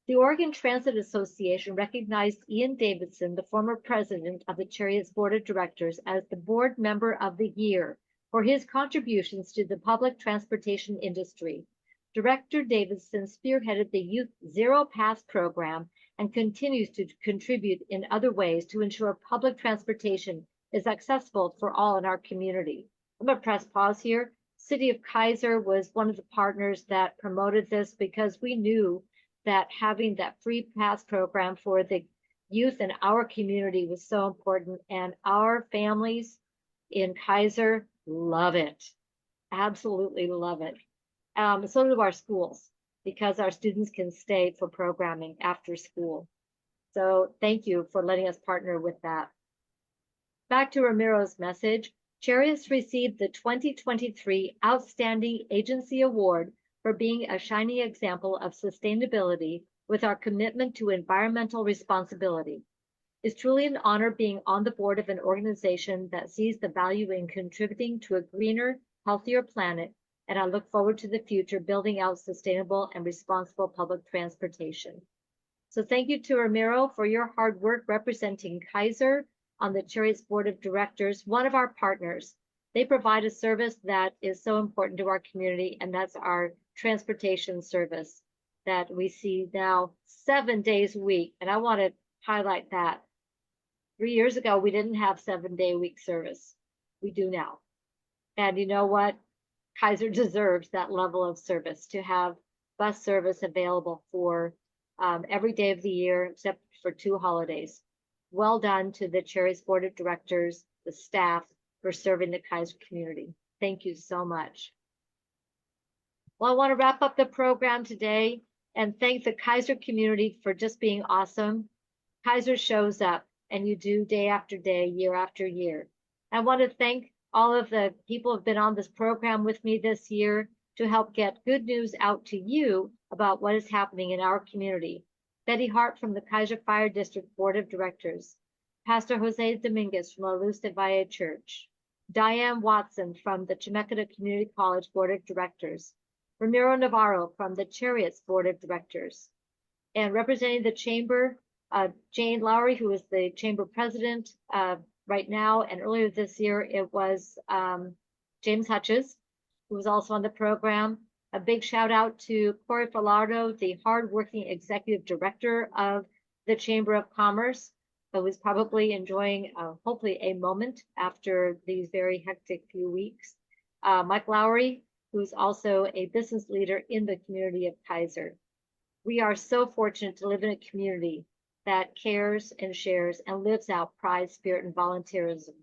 The Oregon Transit Association recognized Ian Davidson, the former president of the Chariots Board of Directors, as the board member of the year for his contributions to the public transportation industry. Director Davidson spearheaded the Youth Zero Pass program and continues to contribute in other ways to ensure public transportation is accessible for all in our community. I'm going to press pause here. City of Kaiser was one of the partners that promoted this because we knew that having that free pass program for the youth in our community was so important, and our families in Kaiser love it. Absolutely love it. So do our schools, because our students can stay for programming after school. So thank you for letting us partner with that. Back to Ramiro's message. Chariots received the 2023 Outstanding Agency Award for being a shining example of sustainability with our commitment to environmental responsibility. It's truly an honor being on the board of an organization that sees the value in contributing to a greener, healthier planet, and I look forward to the future building out sustainable and responsible public transportation. So thank you to Ramiro for your hard work representing Kaiser on the Chariots Board of Directors, one of our partners. They provide a service that is so important to our community, and that's our transportation service that we see now 7 days a week. And I want to highlight that. 3 years ago, we didn't have 7-day-a-week service. We do now. And you know what? Kaiser deserves that level of service, to have bus service available for every day of the year, except for 2 holidays. Well done to the Chariots Board of Directors, the staff, for serving the Kaiser community. Thank you so much. Well, I want to wrap up the program today and thank the Kaiser community for just being awesome. Kaiser shows up, and you do day after day, year after year. I want to thank all of the people who have been on this program with me this year to help get good news out to you about what is happening in our community. Betty Hart from the Kaiser Fire District Board of Directors, Pastor Jose Dominguez from La Luz de Valle Church, Diane Watson from the Chemeketa Community College Board of Directors, Ramiro Navarro from the Chariots Board of Directors, and representing the Chamber, Jane Lowry, who is the Chamber President right now, and earlier this year it was James Hutches, who was also on the program. A big shout out to Corey Falardo, the hardworking Executive Director of the Chamber of Commerce, who is probably enjoying hopefully a moment after these very hectic few weeks. Mike Lowry, who's also a business leader in the community of Kaiser. We are so fortunate to live in a community that cares and shares and lives out pride, spirit, and volunteerism.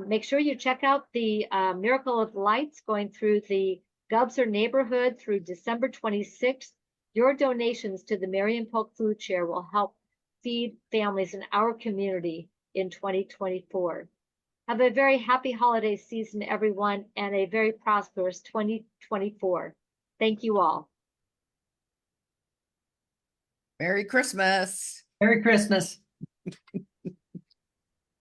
Make sure you check out the Miracle of Lights going through the Gubser neighborhood through December 26th. Your donations to the Marion Polk Food Share will help feed families in our community in 2024. Have a very happy holiday season, everyone, and a very prosperous 2024. Thank you all. Merry Christmas. Merry Christmas.